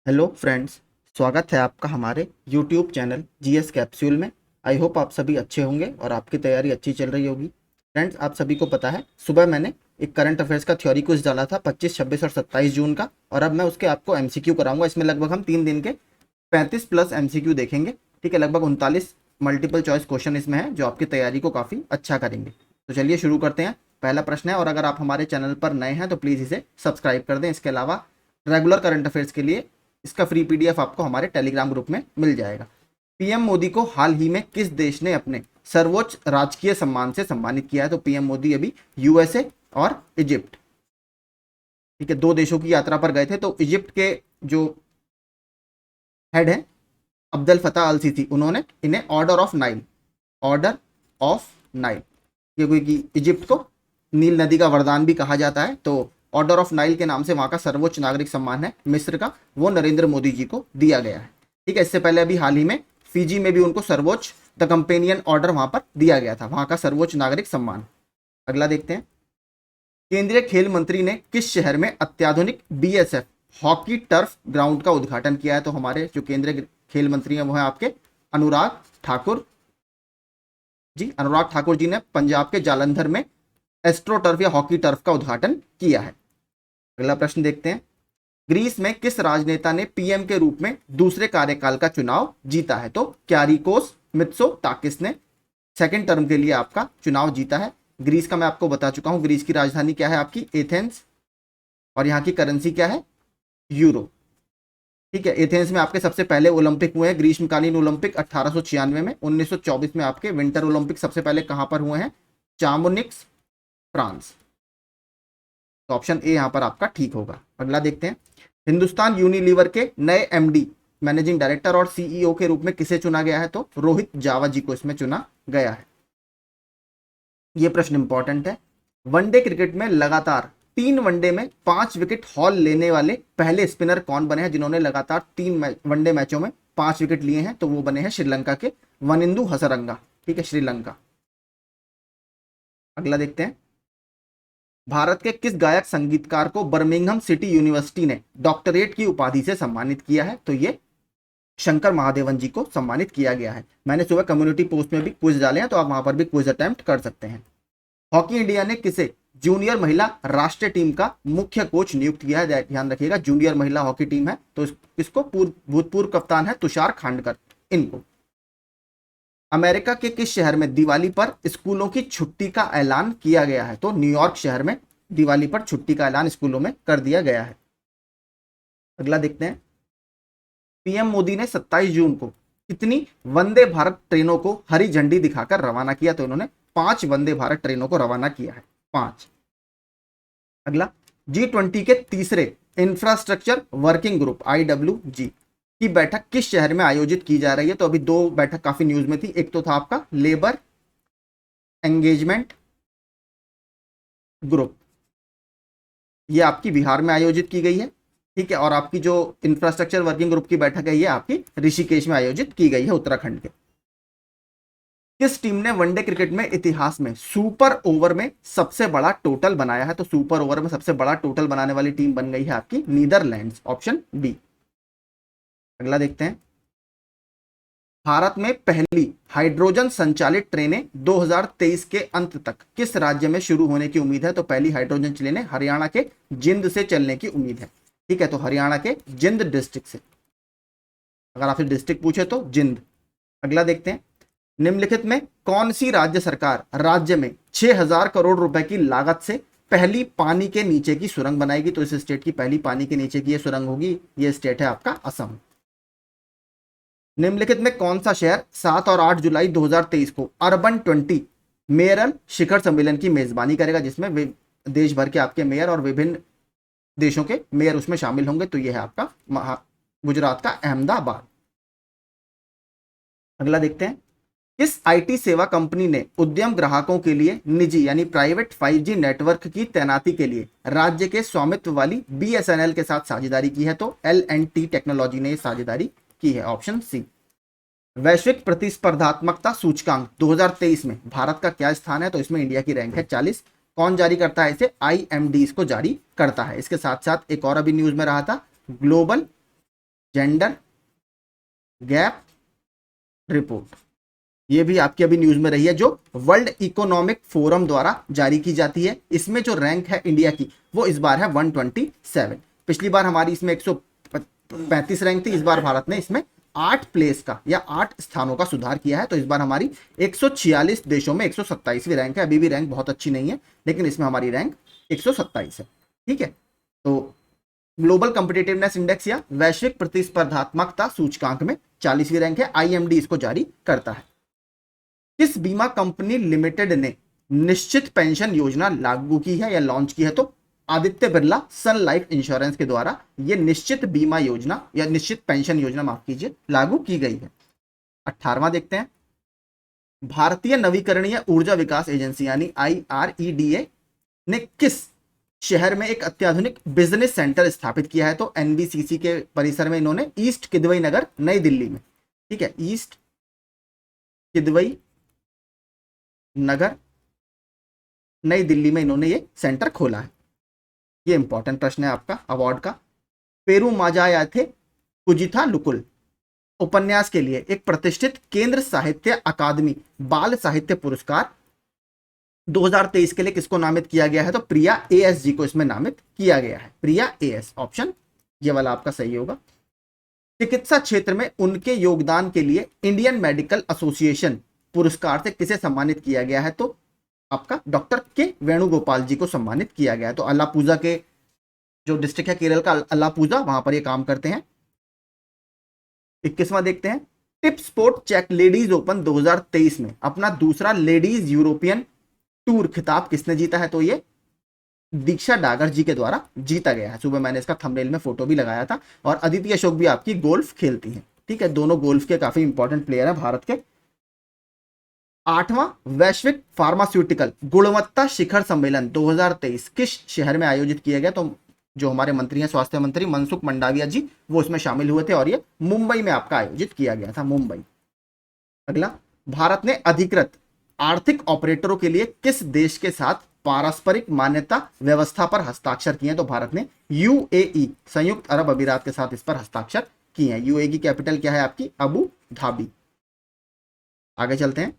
Hello friends. स्वागत है आपका हमारे यूट्यूब चैनल जीएस कैप्सूल में। आई होप आप सभी अच्छे होंगे और आपकी तैयारी अच्छी चल रही होगी। फ्रेंड्स, आप सभी को पता है सुबह मैंने एक करंट अफेयर्स का थ्योरी क्विज डाला था 25, 26 और 27 जून का, और अब मैं उसके आपको एमसीक्यू कराऊंगा। इसमें लगभग हम 3 दिन के 35 प्लस एमसीक्यू देखेंगे। ठीक है, लगभग 39 मल्टीपल चॉइस क्वेश्चन इसमें है जो आपकी तैयारी को काफ़ी अच्छा करेंगे। तो चलिए शुरू करते हैं। पहला प्रश्न है, और अगर आप हमारे चैनल पर नए हैं तो प्लीज़ इसे सब्सक्राइब कर दें। इसके अलावा रेगुलर करंट अफेयर्स के लिए इसका फ्री पीडीएफ आपको हमारे टेलीग्राम ग्रुप में मिल जाएगा। पीएम मोदी को हाल ही में किस देश ने अपने सर्वोच्च राजकीय सम्मान से सम्मानित किया है? तो पीएम मोदी अभी यूएसए और इजिप्ट, ठीक है, दो देशों की यात्रा पर गए थे। तो इजिप्ट के जो हेड हैं अब्दुल फताह अल सीसी, उन्होंने इन्हें ऑर्डर ऑफ नाइल, क्योंकि इजिप्ट को नील नदी का वरदान भी कहा जाता है, तो ऑर्डर ऑफ नाइल के नाम से वहां का सर्वोच्च नागरिक सम्मान है मिस्र का, वो नरेंद्र मोदी जी को दिया गया है। ठीक है, इससे पहले अभी हाल ही में फिजी में भी उनको सर्वोच्च द कंपेनियन ऑर्डर वहां पर दिया गया था, वहां का सर्वोच्च नागरिक सम्मान। अगला देखते हैं। केंद्रीय खेल मंत्री ने किस शहर में अत्याधुनिक बीएसएफ हॉकी टर्फ ग्राउंड का उद्घाटन किया है? तो हमारे जो केंद्रीय खेल मंत्री हैं वो है आपके अनुराग ठाकुर जी। अनुराग ठाकुर जी ने पंजाब के जालंधर में एस्ट्रो टर्फ या हॉकी टर्फ का उद्घाटन किया है। अगला प्रश्न देखते हैं। ग्रीस में किस राजनेता ने पीएम के रूप में दूसरे कार्यकाल का चुनाव जीता है? तो क्यारिकोस मित्सोटाकिस ने सेकंड टर्म के लिए आपका चुनाव जीता है। ग्रीस का मैं आपको बता चुका हूं, ग्रीस की राजधानी क्या है आपकी? एथेंस, और यहाँ की करेंसी क्या है? यूरो। ठीक है, एथेंस में आपके सबसे पहले ओलंपिक हुए हैं, ग्रीष्मकालीन ओलंपिक 1896 में। 1924 में आपके विंटर ओलंपिक सबसे पहले कहां पर हुए हैं? चामुनिक्स, फ्रांस। तो ऑप्शन ए यहां पर आपका ठीक होगा। अगला देखते हैं। हिंदुस्तान यूनिलीवर के नए एमडी, मैनेजिंग डायरेक्टर और सीईओ के रूप में किसे चुना गया है? तो रोहित जावा जी को इसमें चुना गया है। यह प्रश्न इंपॉर्टेंट है। वनडे क्रिकेट में लगातार 3 वनडे में 5 विकेट हॉल लेने वाले पहले स्पिनर कौन बने हैं जिन्होंने लगातार 3 वनडे मैचों में 5 विकेट लिए हैं? तो वो बने हैं श्रीलंका के वनिंदु हसरंगा। ठीक है, श्रीलंका। अगला देखते हैं। भारत के किस गायक संगीतकार को बर्मिंघम सिटी यूनिवर्सिटी ने डॉक्टरेट की उपाधि से सम्मानित किया है? तो ये शंकर महादेवन जी को सम्मानित किया गया है। मैंने सुबह कम्युनिटी पोस्ट में भी क्विज डाले हैं, तो आप वहां पर भी क्विज अटेम्प्ट कर सकते हैं। हॉकी इंडिया ने किसे जूनियर महिला राष्ट्रीय टीम का मुख्य कोच नियुक्त किया है? ध्यान रखिएगा, जूनियर महिला हॉकी टीम है, तो इसको भूतपूर्व कप्तान है तुषार खांडकर। इनको अमेरिका के किस शहर में दिवाली पर स्कूलों की छुट्टी का ऐलान किया गया है? तो न्यूयॉर्क शहर में दिवाली पर छुट्टी का ऐलान स्कूलों में कर दिया गया है। अगला देखते हैं। पीएम मोदी ने 27 जून को कितनी वंदे भारत ट्रेनों को हरी झंडी दिखाकर रवाना किया? तो इन्होंने 5 वंदे भारत ट्रेनों को रवाना किया है, 5। अगला, G20 के तीसरे इंफ्रास्ट्रक्चर वर्किंग ग्रुप IWG की बैठक किस शहर में आयोजित की जा रही है? तो अभी 2 बैठक काफी न्यूज में थी। एक तो था आपका लेबर एंगेजमेंट ग्रुप, ये आपकी बिहार में आयोजित की गई है। ठीक है, और आपकी जो इंफ्रास्ट्रक्चर वर्किंग ग्रुप की बैठक है ये आपकी ऋषिकेश में आयोजित की गई है, उत्तराखंड के। किस टीम ने वनडे क्रिकेट में इतिहास में सुपर ओवर में सबसे बड़ा टोटल बनाया है? तो सुपर ओवर में सबसे बड़ा टोटल बनाने वाली टीम बन गई है आपकी नीदरलैंड्स, ऑप्शन बी। अगला देखते हैं। भारत में पहली हाइड्रोजन संचालित ट्रेनें 2023 के अंत तक किस राज्य में शुरू होने की उम्मीद है? तो पहली हाइड्रोजन ट्रेनें हरियाणा के जिंद से चलने की उम्मीद है। ठीक है, तो हरियाणा के जिंद डिस्ट्रिक्ट से, अगर आपसे डिस्ट्रिक्ट पूछे तो जिंद। अगला देखते हैं। निम्नलिखित में कौन सी राज्य सरकार राज्य में 6000 करोड़ रुपए की लागत से पहली पानी के नीचे की सुरंग बनाएगी? तो इस स्टेट की पहली पानी के नीचे की ये सुरंग होगी, ये स्टेट है आपका असम। निम्नलिखित में कौन सा शहर 7 और 8 जुलाई 2023 को अर्बन 20 मेयरल शिखर सम्मेलन की मेजबानी करेगा, जिसमें देश भर के आपके मेयर और विभिन्न देशों के मेयर उसमें शामिल होंगे? तो यह है आपका गुजरात का अहमदाबाद। अगला देखते हैं। किस आईटी सेवा कंपनी ने उद्यम ग्राहकों के लिए निजी यानी प्राइवेट 5G नेटवर्क की तैनाती के लिए राज्य के स्वामित्व वाली BSNL के साथ साझेदारी की है? तो L&T टेक्नोलॉजी ने साझेदारी की है, ऑप्शन सी। वैश्विक प्रतिस्पर्धात्मकता सूचकांक 2023 में भारत का क्या स्थान है? तो इसमें इंडिया की रैंक है 40। कौन जारी करता है इसे? IMD इसको जारी करता है। इसके साथ साथ एक और अभी न्यूज में रहा था, ग्लोबल जेंडर गैप रिपोर्ट, ये भी आपकी अभी न्यूज में रही है, जो वर्ल्ड इकोनॉमिक फोरम द्वारा जारी की जाती है। इसमें जो रैंक है इंडिया की वो इस बार है 127। पिछली बार हमारी इसमें 135 रैंक थी, इस बार भारत ने इसमें 8 प्लेस का या 8 स्थानों का सुधार किया है। तो इस बार हमारी 146 देशों में 127वीं रैंक है। अभी भी रैंक बहुत अच्छी नहीं है, लेकिन इसमें हमारी रैंक 127 है। ठीक है, तो ग्लोबल कॉम्पिटिटिवनेस इंडेक्स या वैश्विक प्रतिस्पर्धात्मकता सूचकांक में 40वीं रैंक है। आईएमडी इसको जारी करता है। किस बीमा कंपनी लिमिटेड ने निश्चित पेंशन योजना लागू की है या लॉन्च की है? तो आदित्य बिरला सन लाइफ इंश्योरेंस के द्वारा ये निश्चित बीमा योजना या निश्चित पेंशन योजना, माफ कीजिए, लागू की गई है। 18वां देखते हैं। भारतीय नवीकरणीय ऊर्जा विकास एजेंसी यानी IREDA ने किस शहर में एक अत्याधुनिक बिजनेस सेंटर स्थापित किया है? तो NBCC के परिसर में इन्होंने ईस्ट किदवई नगर नई दिल्ली में, ठीक है, ईस्ट किदवई नगर नई दिल्ली में इन्होंने ये सेंटर खोला है। ये इंपॉर्टेंट प्रश्न है आपका अवार्ड का। पेरू माजायाथे कुजिथा लुकुल उपन्यास के लिए एक प्रतिष्ठित केंद्र साहित्य अकादमी बाल साहित्य पुरस्कार 2023 के लिए किसको नामित किया गया है? तो प्रिया AS जी को इसमें नामित किया गया है। प्रिया AS, ऑप्शन ये वाला आपका सही होगा। चिकित्सा क्षेत्र में उनके योगदान के लिए इंडियन मेडिकल एसोसिएशन पुरस्कार से किसे सम्मानित किया गया है? तो आपका डॉक्टर के वेणुगोपाल जी को सम्मानित किया गया है। तो अलापुजा के जो डिस्ट्रिक्ट है केरल का अलापुजा, वहां पर ये काम करते हैं। 21वां देखते हैं। टिप स्पोर्ट चेक लेडीज ओपन 2023 में अपना दूसरा लेडीज यूरोपियन टूर खिताब किसने जीता है? तो ये दीक्षा डागर जी के द्वारा जीता गया है। सुबह मैंने इसका थंबनेल में फोटो भी लगाया था। और अदिति अशोक भी आपकी गोल्फ खेलती हैं, ठीक है, दोनों गोल्फ के काफी इंपॉर्टेंट प्लेयर हैं भारत के। 8वां वैश्विक फार्मास्यूटिकल गुणवत्ता शिखर सम्मेलन 2023 किस शहर में आयोजित किया गया? तो जो हमारे मंत्री हैं स्वास्थ्य मंत्री मनसुख मंडाविया जी, वो इसमें शामिल हुए थे और ये मुंबई में आपका आयोजित किया गया था, मुंबई। अगला, भारत ने अधिकृत आर्थिक ऑपरेटरों के लिए किस देश के साथ पारस्परिक मान्यता व्यवस्था पर हस्ताक्षर किए हैं? तो भारत ने UAE संयुक्त अरब अमीरात के साथ इस पर हस्ताक्षर किए हैं। UAE की कैपिटल क्या है आपकी? Abu Dhabi. आगे चलते हैं।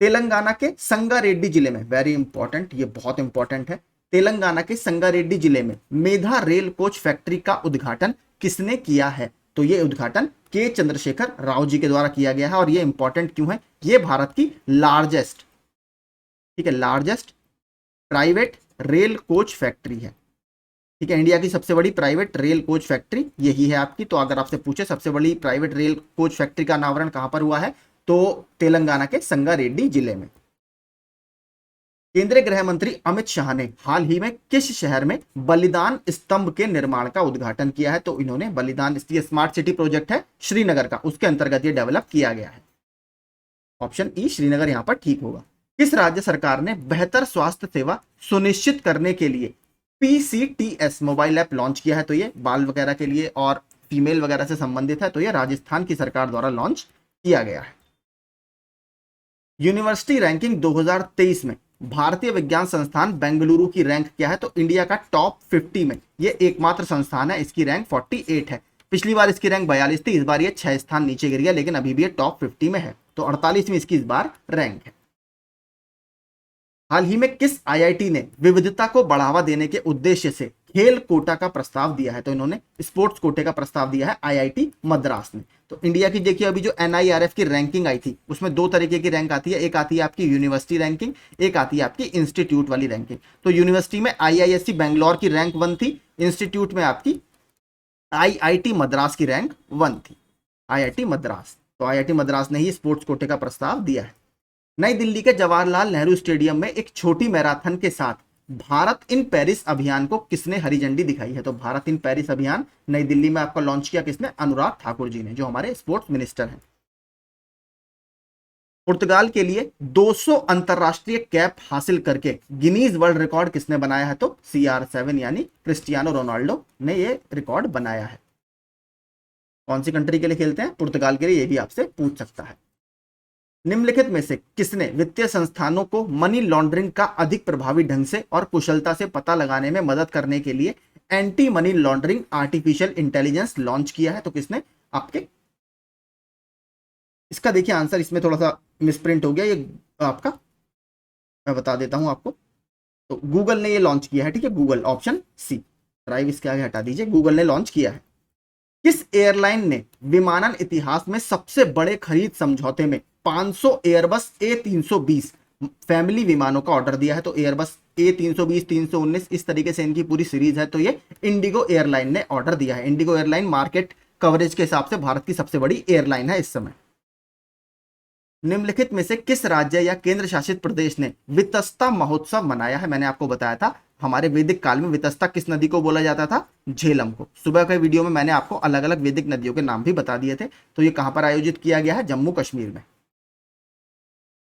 तेलंगाना के संगारेड्डी जिले में, वेरी इंपॉर्टेंट, ये बहुत इंपॉर्टेंट है। तेलंगाना के संगारेड्डी जिले में मेधा रेल कोच फैक्ट्री का उद्घाटन किसने किया है? तो ये उद्घाटन के चंद्रशेखर राव जी के द्वारा किया गया है। और ये इंपॉर्टेंट क्यों है? ये भारत की लार्जेस्ट, ठीक है, largest private rail coach factory है। ठीक है, इंडिया की सबसे बड़ी प्राइवेट रेल कोच फैक्ट्री यही है आपकी। तो अगर आपसे पूछे सबसे बड़ी प्राइवेट रेल कोच फैक्ट्री का अनावरण कहां पर हुआ है, तो तेलंगाना के संगारेड्डी जिले में। केंद्रीय गृह मंत्री अमित शाह ने हाल ही में किस शहर में बलिदान स्तंभ के निर्माण का उद्घाटन किया है? तो इन्होंने बलिदान स्मार्ट सिटी प्रोजेक्ट है श्रीनगर का, उसके अंतर्गत ये डेवलप किया गया है। ऑप्शन ई श्रीनगर यहां पर ठीक होगा। किस राज्य सरकार ने बेहतर स्वास्थ्य सेवा सुनिश्चित करने के लिए PCTS मोबाइल ऐप लॉन्च किया है? तो ये बाल वगैरह के लिए और फीमेल वगैरह से संबंधित है। तो ये राजस्थान की सरकार द्वारा लॉन्च किया गया है। यूनिवर्सिटी रैंकिंग 2023 में भारतीय विज्ञान संस्थान बेंगलुरु की रैंक क्या है? तो इंडिया का टॉप 50 में ये एकमात्र संस्थान है। इसकी रैंक 48 है। पिछली बार इसकी रैंक 42 थी, इस बार ये 6 स्थान नीचे गिर गया, लेकिन अभी भी ये टॉप 50 में है। तो 48वीं इसकी इस बार रैंक है। हाल ही में किस IIT ने विविधता को बढ़ावा देने के उद्देश्य से खेल कोटा का प्रस्ताव दिया है? तो इन्होंने स्पोर्ट्स कोटे का प्रस्ताव दिया है IIT मद्रास ने। तो इंडिया की देखिए अभी जो NIRF की रैंकिंग आई थी उसमें 2 तरीके की रैंक आती है। एक आती है आपकी यूनिवर्सिटी रैंकिंग, एक आती है आपकी इंस्टीट्यूट वाली रैंकिंग। तो यूनिवर्सिटी में IISc बेंगलोर की रैंक 1 थी, इंस्टीट्यूट में आपकी IIT मद्रास की रैंक 1 थी। IIT मद्रास, तो IIT मद्रास ने ही स्पोर्ट्स कोटे का प्रस्ताव दिया है। नई दिल्ली के जवाहरलाल नेहरू स्टेडियम में एक छोटी मैराथन के साथ भारत इन पेरिस अभियान को किसने हरी झंडी दिखाई है? तो भारत इन पेरिस अभियान नई दिल्ली में आपका लॉन्च किया किसने? अनुराग ठाकुर जी ने, जो हमारे स्पोर्ट्स मिनिस्टर हैं। पुर्तगाल के लिए 200 अंतरराष्ट्रीय कैप हासिल करके गिनीज वर्ल्ड रिकॉर्ड किसने बनाया है? तो CR7 यानी क्रिस्टियानो रोनाल्डो ने ये रिकॉर्ड बनाया है। कौन सी कंट्री के लिए खेलते हैं? पुर्तगाल के लिए। ये भी आपसे पूछ सकता है। निम्नलिखित में से किसने वित्तीय संस्थानों को मनी लॉन्ड्रिंग का अधिक प्रभावी ढंग से और कुशलता से पता लगाने में मदद करने के लिए anti money laundering artificial intelligence launch किया है? तो किसने? आपके, इसका देखिए आंसर इसमें थोड़ा सा मिसप्रिंट हो गया, ये आपका, मैं बता देता हूं आपको। तो गूगल ने ये लॉन्च किया है, ठीक है, गूगल, ऑप्शन सी। ड्राइव इसके आगे हटा दीजिए, गूगल ने लॉन्च किया है। किस एयरलाइन ने विमानन इतिहास में सबसे बड़े खरीद समझौते में 500 एयरबस A320 फैमिली विमानों का ऑर्डर दिया है? तो एयरबस A320, 319, इस तरीके से इनकी पूरी सीरीज है। तो ये इंडिगो एयरलाइन ने ऑर्डर दिया है। इंडिगो एयरलाइन मार्केट कवरेज के हिसाब से भारत की सबसे बड़ी एयरलाइन है इस समय। निम्नलिखित में से किस राज्य या केंद्र शासित प्रदेश ने वितस्ता महोत्सव मनाया है? मैंने आपको बताया था हमारे वैदिक काल में वितस्ता किस नदी को बोला जाता था? झेलम को। सुबह के वीडियो में मैंने आपको अलग अलग वैदिक नदियों के नाम भी बता दिए थे। तो ये कहां पर आयोजित किया गया है? जम्मू कश्मीर में।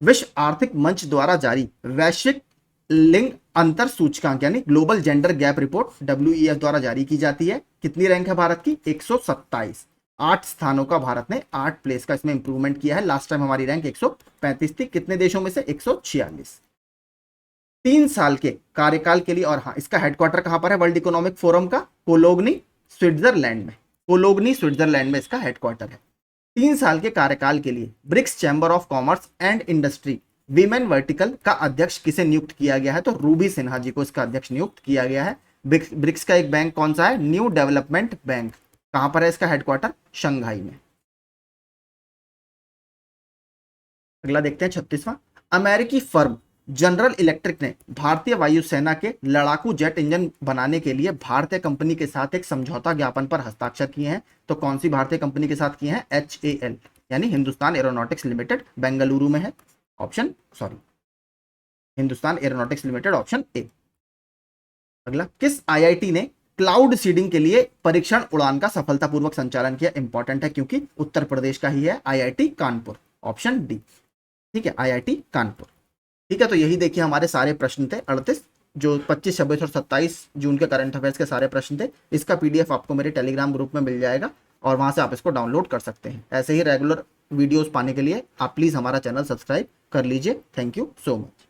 विश्व आर्थिक मंच द्वारा जारी वैश्विक लिंग अंतर सूचकांक यानी global gender gap report WEF द्वारा जारी की जाती है। कितनी रैंक है भारत की? 127। 8 स्थानों का भारत ने 8 प्लेस का इसमें इंप्रूवमेंट किया है। लास्ट टाइम हमारी रैंक 135 थी। कितने देशों में से? 146। 3 साल के कार्यकाल के लिए, और हाँ, इसका हेडक्वार्टर कहां पर है वर्ल्ड इकोनॉमिक फोरम का? कोलोगनी, स्विट्जरलैंड में। कोलोगनी, स्विट्जरलैंड में इसका हेडक्वार्टर है। 3 साल के कार्यकाल के लिए BRICS chamber of commerce and industry women vertical का अध्यक्ष किसे नियुक्त किया गया है? तो रूबी सिन्हा जी को इसका अध्यक्ष नियुक्त किया गया है। ब्रिक्स का एक बैंक कौन सा है? New development bank. कहां पर है इसका हेडक्वार्टर? शंघाई में। अगला देखते हैं 36वां। अमेरिकी फर्म जनरल इलेक्ट्रिक ने भारतीय वायुसेना के लड़ाकू जेट इंजन बनाने के लिए भारतीय कंपनी के साथ एक समझौता ज्ञापन पर हस्ताक्षर किए हैं। तो कौन सी भारतीय कंपनी के साथ किए हैं? HAL यानी हिंदुस्तान एरोनॉटिक्स लिमिटेड, बेंगलुरु में है। Hindustan aeronautics limited, option A. अगला, किस IIT ने क्लाउड सीडिंग के लिए परीक्षण उड़ान का सफलतापूर्वक संचालन किया? इंपॉर्टेंट है क्योंकि उत्तर प्रदेश का ही है, IIT कानपुर, ऑप्शन डी। ठीक है, IIT कानपुर। ठीक है, तो यही देखिए हमारे सारे प्रश्न थे 38, जो 25, 26 और 27 जून के करंट अफेयर्स के सारे प्रश्न थे। इसका PDF आपको मेरे टेलीग्राम ग्रुप में मिल जाएगा और वहां से आप इसको डाउनलोड कर सकते हैं। ऐसे ही रेगुलर वीडियोस पाने के लिए आप प्लीज हमारा चैनल सब्सक्राइब कर लीजिए। Thank you so much.